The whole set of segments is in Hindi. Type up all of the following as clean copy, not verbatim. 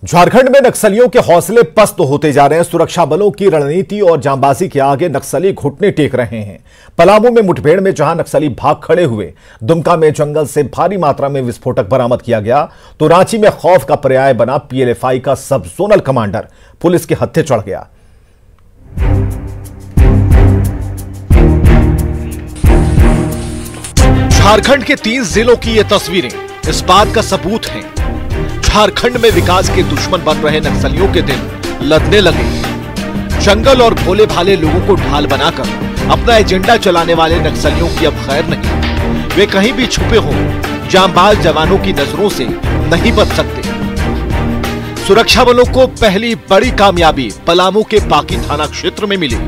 झारखंड में नक्सलियों के हौसले पस्त होते जा रहे हैं। सुरक्षा बलों की रणनीति और जांबाजी के आगे नक्सली घुटने टेक रहे हैं। पलामू में मुठभेड़ में जहां नक्सली भाग खड़े हुए, दुमका में जंगल से भारी मात्रा में विस्फोटक बरामद किया गया, तो रांची में खौफ का पर्याय बना पीएलएफआई का सब जोनल कमांडर पुलिस के हत्थे चढ़ गया। झारखंड के 3 जिलों की ये तस्वीरें इस बात का सबूत हैं। झारखंड में विकास के दुश्मन बन रहे नक्सलियों के दिन लदने लगे। जंगल और भोले भाले लोगों को ढाल बनाकर अपना एजेंडा चलाने वाले नक्सलियों की अब खैर नहीं। वे कहीं भी छुपे हों, जांबाज जवानों की नजरों से नहीं बच सकते। सुरक्षा बलों को पहली बड़ी कामयाबी पलामू के पाकी थाना क्षेत्र में मिली,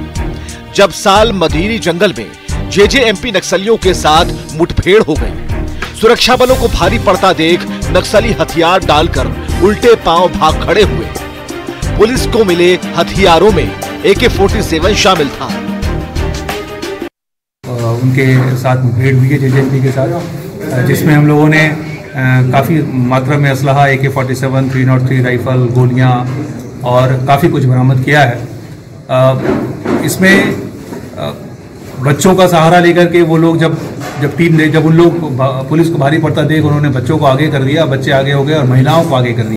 जब साल मधीरी जंगल में जेजेएमपी नक्सलियों के साथ मुठभेड़ हो गई। सुरक्षा बलों को भारी पड़ता देख नक्सली हथियार डालकर उल्टे पांव भाग खड़े हुए। पुलिस को मिले हथियारों में AK-47 शामिल था। उनके साथ मुठभेड़ हुई है जेजेएमपी के साथ, जिसमें हम लोगों ने काफ़ी मात्रा में असलहा AK-47, 303 राइफल, गोलियां और काफ़ी कुछ बरामद किया है। इसमें बच्चों का सहारा लेकर के वो लोग जब उन लोग पुलिस को भारी पड़ता देख उन्होंने बच्चों को आगे कर दिया, बच्चे आगे हो गए और महिलाओं को आगे कर दिया।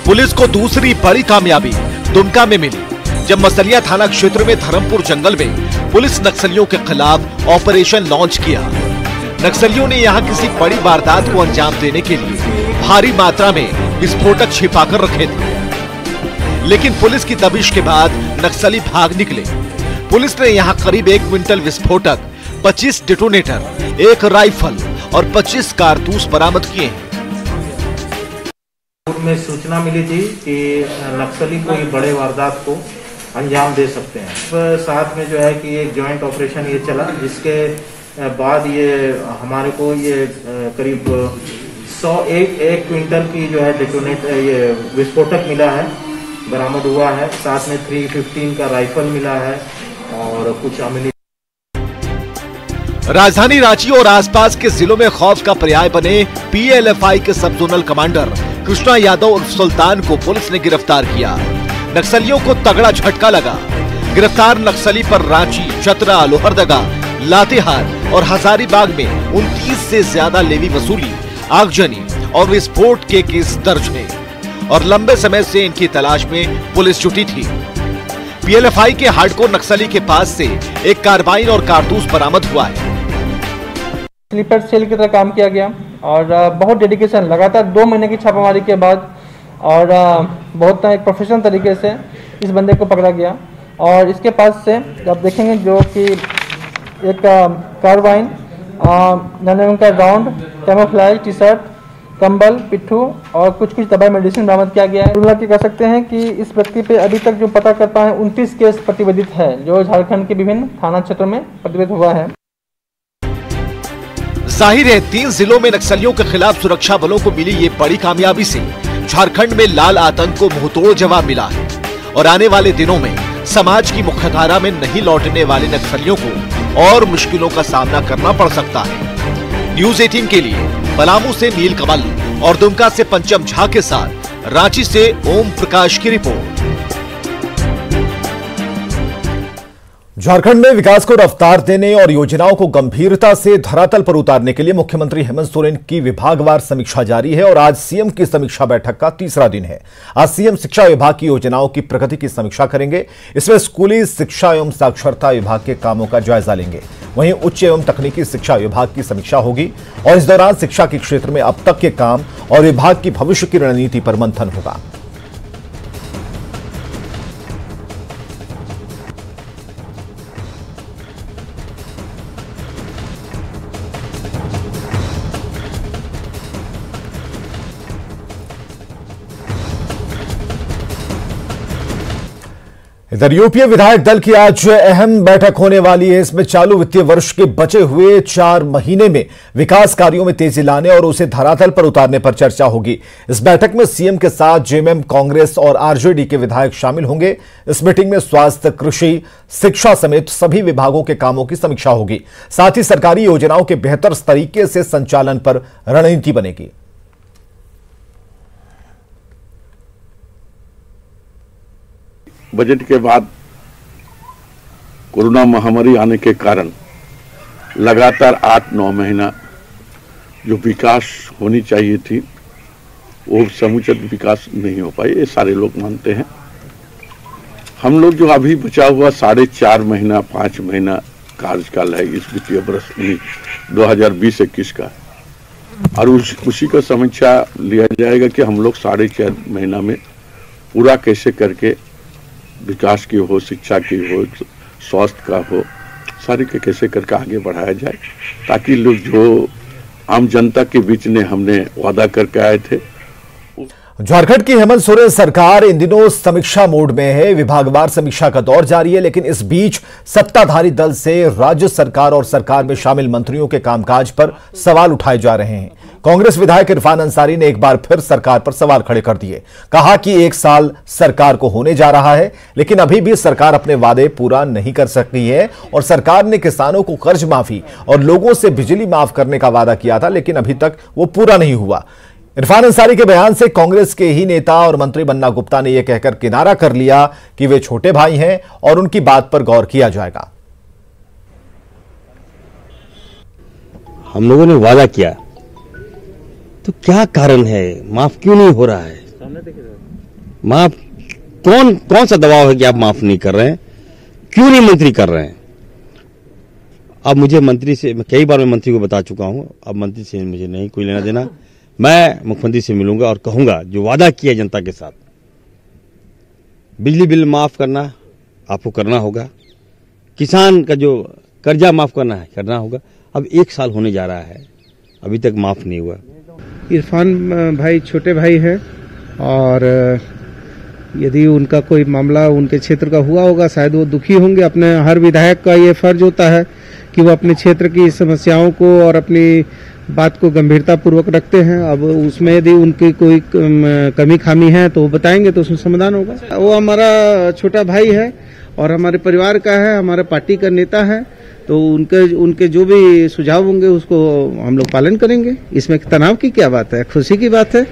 पुलिस को दूसरी बड़ी कामयाबी दुमका में मिली, जब मसलिया थाना क्षेत्र में धर्मपुर जंगल में पुलिस नक्सलियों के खिलाफ ऑपरेशन लॉन्च किया। नक्सलियों ने यहां किसी बड़ी वारदात को अंजाम देने के लिए भारी मात्रा में विस्फोटक छिपाकर रखे थे, लेकिन पुलिस की दबिश के बाद नक्सली भाग निकले। पुलिस ने यहां करीब 1 क्विंटल विस्फोटक, 25 डिटोनेटर, 1 राइफल और 25 कारतूस बरामद किए हैं। में सूचना मिली थी कि नक्सली कोई बड़े वारदात को अंजाम दे सकते हैं। साथ में जो है कि एक जॉइंट ऑपरेशन ये चला, जिसके बाद ये हमारे को ये करीब 101 क्विंटल की जो है डिटोनेटर ये विस्फोटक मिला है, बरामद हुआ है। साथ में 315 का राइफल मिला है और कुछ अमली। राजधानी रांची और आसपास के जिलों में खौफ का पर्याय बने पीएलएफआई के सब जोनल कमांडर कृष्णा यादव उर्फ सुल्तान को पुलिस ने गिरफ्तार किया। नक्सलियों को तगड़ा झटका लगा। गिरफ्तार नक्सली पर रांची, चतरा, लोहरदगा, लातेहार और हजारीबाग में 29 से ज्यादा लेवी वसूली, आगजनी और विस्फोट के केस दर्ज है और लंबे समय से इनकी तलाश में पुलिस जुटी थी। पीएलएफआई के हार्डकोर नक्सली के पास से एक कार्बाइन और कारतूस बरामद हुआ है। स्लीपर सेल की तरह काम किया गया और बहुत डेडिकेशन, लगातार 2 महीने की छापामारी के बाद और बहुत एक प्रोफेशनल तरीके से इस बंदे को पकड़ा गया। और इसके पास से आप देखेंगे जो कि एक कार्बाइन, का राउंड, कैमोफ्लेज टी शर्ट, कंबल, पिट्ठू और कुछ दवाई मेडिसिन बरामद किया गया है। तुलना कह सकते हैं कि इस व्यक्ति पे अभी तक जो पता कर पाए 29 केस प्रतिवेदित है, जो झारखंड के विभिन्न थाना क्षेत्रों में प्रतिवेदित हुआ है। जाहिर है 3 जिलों में नक्सलियों के खिलाफ सुरक्षा बलों को मिली ये बड़ी कामयाबी से झारखंड में लाल आतंक को मुंहतोड़ जवाब मिला है और आने वाले दिनों में समाज की मुख्यधारा में नहीं लौटने वाले नक्सलियों को और मुश्किलों का सामना करना पड़ सकता है। न्यूज़ 18 के लिए पलामू से नील कमल और दुमका से पंचम झा के साथ रांची से ओम प्रकाश की रिपोर्ट। झारखंड में विकास को रफ्तार देने और योजनाओं को गंभीरता से धरातल पर उतारने के लिए मुख्यमंत्री हेमंत सोरेन की विभागवार समीक्षा जारी है और आज सीएम की समीक्षा बैठक का 3रा दिन है। आज सीएम शिक्षा विभाग की योजनाओं की प्रगति की समीक्षा करेंगे। इसमें स्कूली शिक्षा एवं साक्षरता विभाग के कामों का जायजा लेंगे। वहीं उच्च एवं तकनीकी शिक्षा विभाग की समीक्षा होगी और इस दौरान शिक्षा के क्षेत्र में अब तक के काम और विभाग की भविष्य की रणनीति पर मंथन होगा। इधर यूपीए विधायक दल की आज अहम बैठक होने वाली है। इसमें चालू वित्तीय वर्ष के बचे हुए 4 महीने में विकास कार्यों में तेजी लाने और उसे धरातल पर उतारने पर चर्चा होगी। इस बैठक में सीएम के साथ जेएमएम, कांग्रेस और आरजेडी के विधायक शामिल होंगे। इस मीटिंग में स्वास्थ्य, कृषि, शिक्षा समेत सभी विभागों के कामों की समीक्षा होगी। साथ ही सरकारी योजनाओं के बेहतर तरीके से संचालन पर रणनीति बनेगी। बजट के बाद कोरोना महामारी आने के कारण लगातार 8-9 महीना जो विकास होनी चाहिए थी वो समुचित विकास नहीं हो पाई, ये सारे लोग मानते हैं। हम लोग जो अभी बचा हुआ 4.5 महीना 5 महीना कार्यकाल है इस वित्तीय वर्ष 2020-21 का, और उसी का समीक्षा लिया जाएगा कि हम लोग 4.5 महीना में पूरा कैसे करके विकास की हो, शिक्षा की हो, स्वास्थ्य का हो, सारी के कैसे करके आगे बढ़ाया जाए, ताकि लोग जो आम जनता के बीच में हमने वादा करके आए थे। झारखंड की हेमंत सोरेन सरकार इन दिनों समीक्षा मोड में है। विभागवार समीक्षा का दौर जारी है, लेकिन इस बीच सत्ताधारी दल से राज्य सरकार और सरकार में शामिल मंत्रियों के कामकाज पर सवाल उठाए जा रहे हैं। कांग्रेस विधायक इरफान अंसारी ने एक बार फिर सरकार पर सवाल खड़े कर दिए। कहा कि 1 साल सरकार को होने जा रहा है, लेकिन अभी भी सरकार अपने वादे पूरा नहीं कर सकी है, और सरकार ने किसानों को कर्ज माफी और लोगों से बिजली माफ करने का वादा किया था, लेकिन अभी तक वो पूरा नहीं हुआ। इरफान अंसारी के बयान से कांग्रेस के ही नेता और मंत्री बन्ना गुप्ता ने यह कहकर किनारा कर लिया कि वे छोटे भाई हैं और उनकी बात पर गौर किया जाएगा। हम लोगों ने वादा किया, तो क्या कारण है, माफ क्यों नहीं हो रहा है? माफ कौन सा दबाव है कि आप माफ नहीं कर रहे हैं? क्यों नहीं मंत्री कर रहे हैं? अब मुझे मंत्री से, कई बार मैं मंत्री को बता चुका हूं, अब मंत्री से मुझे नहीं कोई लेना देना। मैं मुख्यमंत्री से मिलूंगा और कहूंगा जो वादा किया जनता के साथ, बिजली बिल माफ करना आपको करना होगा, किसान का जो कर्जा माफ करना है करना होगा। अब 1 साल होने जा रहा है, अभी तक माफ नहीं हुआ। इरफान भाई छोटे भाई हैं, और यदि उनका कोई मामला उनके क्षेत्र का हुआ होगा, शायद वो दुखी होंगे। अपने हर विधायक का ये फर्ज होता है कि वो अपने क्षेत्र की समस्याओं को और अपनी बात को गंभीरता पूर्वक रखते हैं। अब उसमें यदि उनकी कोई कमी खामी है तो वो बताएंगे, तो उसमें समाधान होगा। वो हमारा छोटा भाई है और हमारे परिवार का है, हमारे पार्टी का नेता है, तो उनके जो भी सुझाव होंगे उसको हम लोग पालन करेंगे। इसमें तनाव की क्या बात है, खुशी की बात है।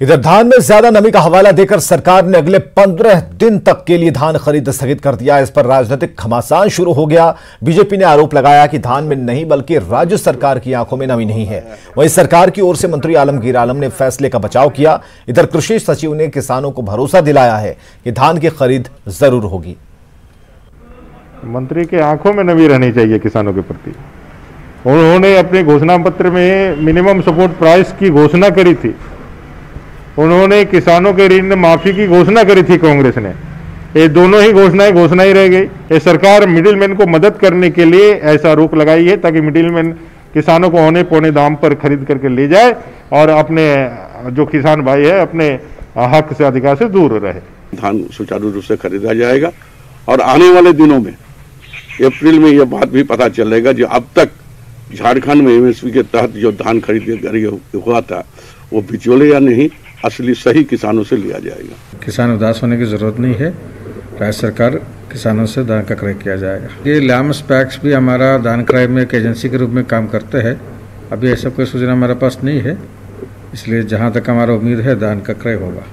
इधर धान में ज्यादा नमी का हवाला देकर सरकार ने अगले 15 दिन तक के लिए धान खरीद स्थगित कर दिया। इस पर राजनीतिक घमासान शुरू हो गया। बीजेपी ने आरोप लगाया कि धान में नहीं बल्कि राज्य सरकार की आंखों में नमी नहीं है। वहीं सरकार की ओर से मंत्री आलमगीर आलम ने फैसले का बचाव किया। इधर कृषि सचिव ने किसानों को भरोसा दिलाया है कि धान की खरीद जरूर होगी। मंत्री के आंखों में नमी रहनी चाहिए किसानों के प्रति। उन्होंने अपने घोषणा पत्र में मिनिमम सपोर्ट प्राइस की घोषणा करी थी, उन्होंने किसानों के ऋण माफी की घोषणा करी थी कांग्रेस ने। ये दोनों ही घोषणा ही रह गई। ये सरकार मिडिलमैन को मदद करने के लिए ऐसा रोक लगाई है ताकि मिडिलमैन किसानों को औने पौने दाम पर खरीद करके ले जाए और अपने जो किसान भाई है अपने हक से अधिकार से दूर रहे। धान सुचारू रूप से खरीदा जाएगा और आने वाले दिनों में अप्रैल में यह बात भी पता चलेगा जो अब तक झारखंड में एमएसपी के तहत जो धान खरीद हुआ था वो बिचौले या नहीं असली सही किसानों से लिया जाएगा। किसान उदास होने की जरूरत नहीं है। राज्य सरकार किसानों से धान का क्रय किया जाएगा। ये लैम्स पैक्स भी हमारा धान क्रय में एक एजेंसी के रूप में काम करते हैं। अभी ऐसा कोई सूचना हमारे पास नहीं है, इसलिए जहां तक हमारा उम्मीद है धान का क्रय होगा।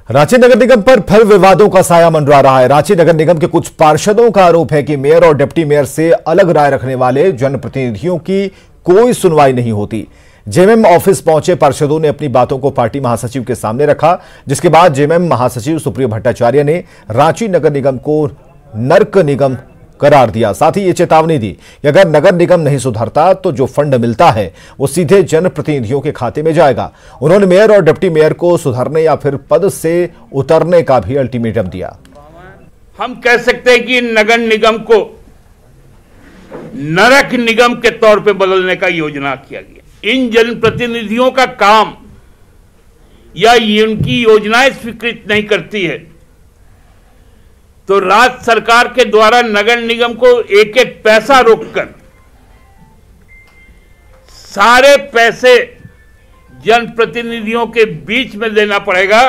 रांची नगर निगम पर फिर विवादों का साया मंडरा रहा है। रांची नगर निगम के कुछ पार्षदों का आरोप है कि मेयर और डिप्टी मेयर से अलग राय रखने वाले जनप्रतिनिधियों की कोई सुनवाई नहीं होती। जेएमएम ऑफिस पहुंचे पार्षदों ने अपनी बातों को पार्टी महासचिव के सामने रखा, जिसके बाद जेएमएम महासचिव सुप्रिया भट्टाचार्य ने रांची नगर निगम को नर्क निगम करार दिया। साथ ही ये चेतावनी दी कि अगर नगर निगम नहीं सुधरता तो जो फंड मिलता है वो सीधे जनप्रतिनिधियों के खाते में जाएगा। उन्होंने मेयर और डिप्टी मेयर को सुधरने या फिर पद से उतरने का भी अल्टीमेटम दिया। हम कह सकते हैं कि नगर निगम को नरक निगम के तौर पे बदलने का योजना किया गया। इन जनप्रतिनिधियों का काम या उनकी योजनाएं स्वीकृत नहीं करती है तो राज्य सरकार के द्वारा नगर निगम को एक एक पैसा रोककर सारे पैसे जनप्रतिनिधियों के बीच में देना पड़ेगा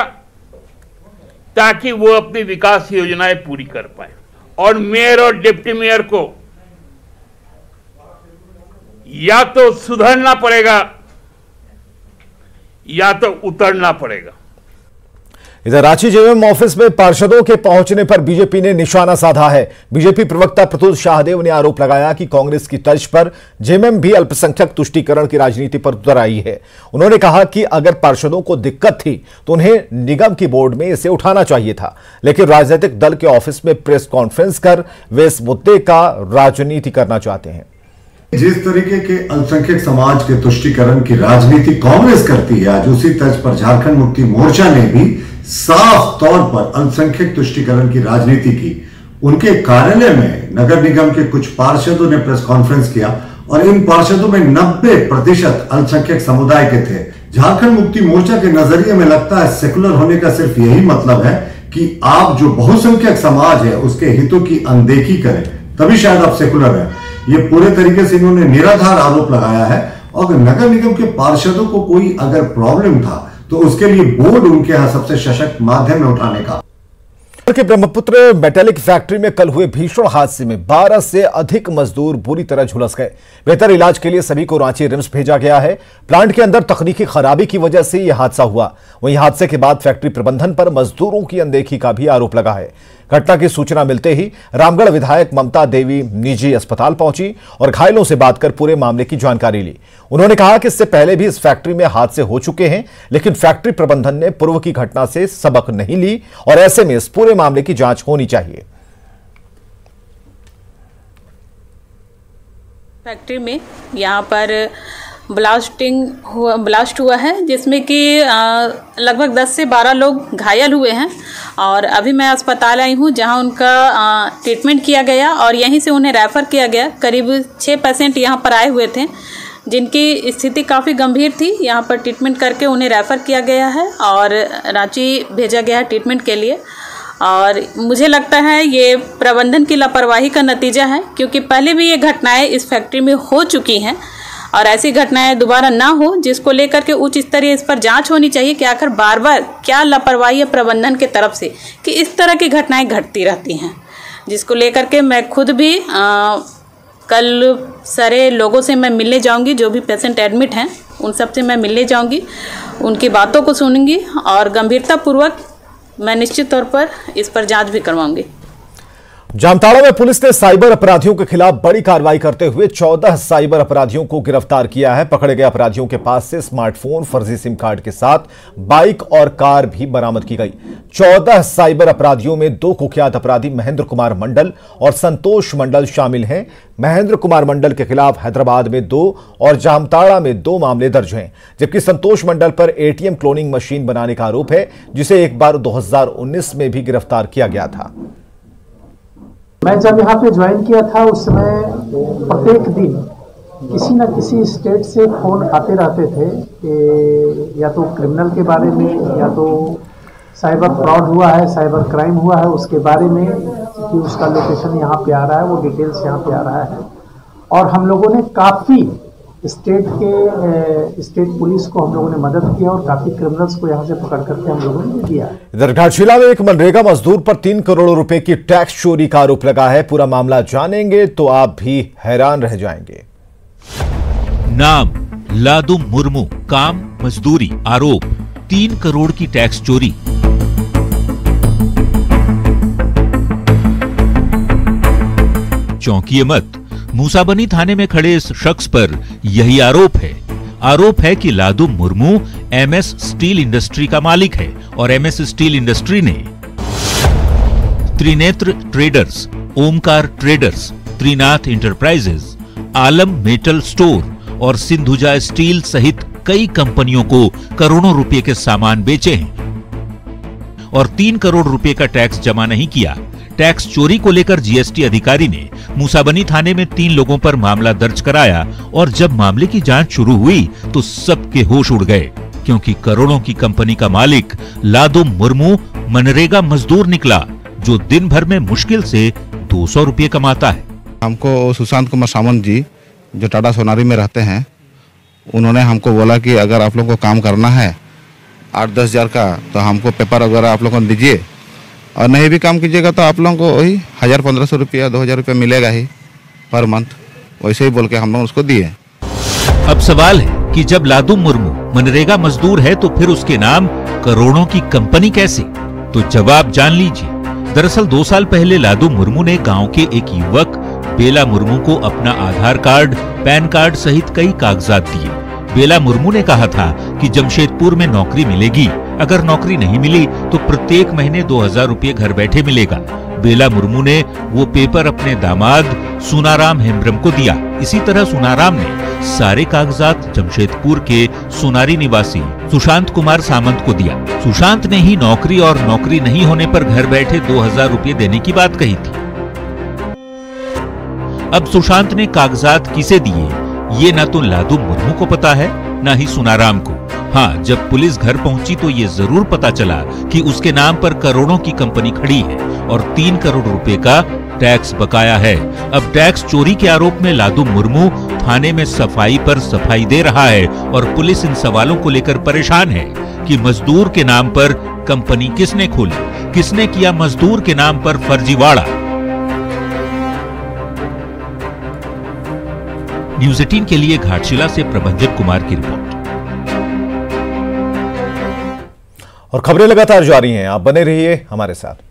ताकि वो अपनी विकास योजनाएं पूरी कर पाए। और मेयर और डिप्टी मेयर को या तो सुधरना पड़ेगा या तो उतरना पड़ेगा। इधर रांची जेएमएम ऑफिस में पार्षदों के पहुंचने पर बीजेपी ने निशाना साधा है। बीजेपी प्रवक्ता प्रतुल शाहदेव ने आरोप लगाया कि कांग्रेस की तर्ज पर जेएमएम भी अल्पसंख्यक तुष्टीकरण की राजनीति पर उतर आई है। उन्होंने कहा कि अगर पार्षदों को दिक्कत थी तो उन्हें निगम की बोर्ड में इसे उठाना चाहिए था, लेकिन राजनीतिक दल के ऑफिस में प्रेस कॉन्फ्रेंस कर वे इस मुद्दे का राजनीति करना चाहते हैं। जिस तरीके के अल्पसंख्यक समाज के तुष्टीकरण की राजनीति कांग्रेस करती है, आज उसी तर्ज पर झारखंड मुक्ति मोर्चा ने भी साफ तौर पर अल्पसंख्यक तुष्टीकरण की राजनीति की। उनके कार्यालय में नगर निगम के कुछ पार्षदों ने प्रेस कॉन्फ्रेंस किया और इन पार्षदों में 90% अल्पसंख्यक समुदाय के थे। झारखंड मुक्ति मोर्चा के नजरिए में लगता है सेकुलर होने का सिर्फ यही मतलब है कि आप जो बहुसंख्यक समाज है उसके हितों की अनदेखी करें, तभी शायद आप सेकुलर हैं। ये पूरे तरीके से इन्होंने निराधार आरोप लगाया है। और नगर निगम के पार्षदों को कोई अगर प्रॉब्लम था तो उसके लिए बोर्ड उनके यहां सबसे सशक्त माध्यम में उठाने का। के ब्रह्मपुत्र मेटेलिक फैक्ट्री में कल हुए भीषण हादसे में 12 से अधिक मजदूर बुरी तरह झुलस गए। बेहतर इलाज के लिए सभी को रांची रिम्स भेजा गया है। प्लांट के अंदर तकनीकी खराबी की वजह से यह हादसा हुआ। वहीं हादसे के बाद फैक्ट्री प्रबंधन पर मजदूरों की अनदेखी का भी आरोप लगा है। घटना की सूचना मिलते ही रामगढ़ विधायक ममता देवी निजी अस्पताल पहुंची और घायलों से बात कर पूरे मामले की जानकारी ली। उन्होंने कहा कि इससे पहले भी इस फैक्ट्री में हादसे हो चुके हैं, लेकिन फैक्ट्री प्रबंधन ने पूर्व की घटना से सबक नहीं ली और ऐसे में इस पूरे मामले की जांच होनी चाहिए। फैक्ट्री में यहाँ पर ब्लास्ट हुआ है, जिसमें कि लगभग 10 से 12 लोग घायल हुए हैं और अभी मैं अस्पताल आई हूँ जहाँ उनका ट्रीटमेंट किया गया और यहीं से उन्हें रेफ़र किया गया। करीब 6 पेशेंट यहाँ पर आए हुए थे जिनकी स्थिति काफ़ी गंभीर थी। यहाँ पर ट्रीटमेंट करके उन्हें रेफ़र किया गया है और रांची भेजा गया है ट्रीटमेंट के लिए। और मुझे लगता है ये प्रबंधन की लापरवाही का नतीजा है, क्योंकि पहले भी ये घटनाएं इस फैक्ट्री में हो चुकी हैं और ऐसी घटनाएं दोबारा ना हो, जिसको लेकर के उच्च स्तरीय इस पर जांच होनी चाहिए कि आखिर बार बार क्या लापरवाही है प्रबंधन के तरफ से कि इस तरह की घटनाएं घटती रहती हैं। जिसको लेकर के मैं खुद भी कल सारे लोगों से मैं मिलने जाऊंगी, जो भी पेशेंट एडमिट हैं उन सब से मैं मिलने जाऊंगी, उनकी बातों को सुनूंगी और गंभीरतापूर्वक मैं निश्चित तौर पर इस पर जांच भी करवाऊंगी। जामताड़ा में पुलिस ने साइबर अपराधियों के खिलाफ बड़ी कार्रवाई करते हुए 14 साइबर अपराधियों को गिरफ्तार किया है। पकड़े गए अपराधियों के पास से स्मार्टफोन, फर्जी सिम कार्ड के साथ बाइक और कार भी बरामद की गई। 14 साइबर अपराधियों में 2 कुख्यात अपराधी महेंद्र कुमार मंडल और संतोष मंडल शामिल हैं। महेंद्र कुमार मंडल के खिलाफ हैदराबाद में 2 और जामताड़ा में 2 मामले दर्ज हैं, जबकि संतोष मंडल पर एटीएम क्लोनिंग मशीन बनाने का आरोप है, जिसे एक बार 2019 में भी गिरफ्तार किया गया था। मैं जब यहाँ पे ज्वाइन किया था उस समय प्रत्येक दिन किसी न किसी स्टेट से फोन आते रहते थे कि या तो क्रिमिनल के बारे में या तो साइबर फ्रॉड हुआ है, साइबर क्राइम हुआ है, उसके बारे में कि उसका लोकेशन यहाँ पे आ रहा है, वो डिटेल्स यहाँ पे आ रहा है। और हम लोगों ने काफ़ी स्टेट पुलिस को हम लोगों ने मदद की और काफी क्रिमिनल्स को यहां से पकड़ करके हम लोगों ने दिया है। इधर घाटशिला में एक मनरेगा मजदूर पर 3 करोड़ रुपए की टैक्स चोरी का आरोप लगा है। पूरा मामला जानेंगे तो आप भी हैरान रह जाएंगे। नाम लादू मुर्मू, काम मजदूरी, आरोप 3 करोड़ की टैक्स चोरी। चौंकिए मत, मूसाबनी थाने में खड़े इस शख्स पर यही आरोप है कि लादू मुर्मू एमएस स्टील इंडस्ट्री का मालिक है और एमएस स्टील इंडस्ट्री ने Trinetra traders, Omkar traders, Trinath enterprises, Alam metal store और सिंधुजा स्टील सहित कई कंपनियों को करोड़ों रुपए के सामान बेचे हैं और 3 करोड़ रुपए का टैक्स जमा नहीं किया। टैक्स चोरी को लेकर जीएसटी अधिकारी ने मूसाबनी थाने में 3 लोगों पर मामला दर्ज कराया और जब मामले की जांच शुरू हुई तो सबके होश उड़ गए, क्योंकि करोड़ों की कंपनी का मालिक लादू मुर्मू मनरेगा मजदूर निकला, जो दिन भर में मुश्किल से 200 रुपये कमाता है। हमको सुशांत कुमार सामंत जी जो टाटा सोनारी में रहते हैं, उन्होंने हमको बोला कि अगर आप लोग को काम करना है 8-10 हज़ार का तो हमको पेपर वगैरह आप लोगों को दीजिए और नहीं भी काम कीजिएगा तो आप लोगों को वही 1000-1500 रुपया 2000 रुपया मिलेगा ही पर मंथ। वैसे ही बोल के हम लोग उसको दिए। अब सवाल है कि जब लादू मुर्मू मनरेगा मजदूर है तो फिर उसके नाम करोड़ों की कंपनी कैसे? तो जवाब जान लीजिए। दरअसल 2 साल पहले लादू मुर्मू ने गांव के एक युवक बेला मुर्मू को अपना आधार कार्ड, पैन कार्ड सहित कई कागजात दिए। बेला मुर्मू ने कहा था कि जमशेदपुर में नौकरी मिलेगी, अगर नौकरी नहीं मिली तो प्रत्येक महीने 2000 रुपये घर बैठे मिलेगा। बेला मुर्मू ने वो पेपर अपने दामाद सुनाराम हेम्ब्रम को दिया। इसी तरह सुनाराम ने सारे कागजात जमशेदपुर के सोनारी निवासी सुशांत कुमार सामंत को दिया। सुशांत ने ही नौकरी और नौकरी नहीं होने पर घर बैठे 2000 रुपये देने की बात कही थी। अब सुशांत ने कागजात किसे दिए ये न तो लादू मुर्मू को पता है न ही सुनाराम को। हाँ, जब पुलिस घर पहुंची तो ये जरूर पता चला कि उसके नाम पर करोड़ों की कंपनी खड़ी है और 3 करोड़ रुपए का टैक्स बकाया है। अब टैक्स चोरी के आरोप में लादू मुर्मू थाने में सफाई पर सफाई दे रहा है और पुलिस इन सवालों को लेकर परेशान है कि मजदूर के नाम पर कंपनी किसने खोली, किसने किया मजदूर के नाम पर फर्जीवाड़ा। न्यूज़ 18 के लिए घाटशिला से प्रभंजन कुमार की रिपोर्ट। और खबरें लगातार जारी हैं, आप बने रहिए हमारे साथ।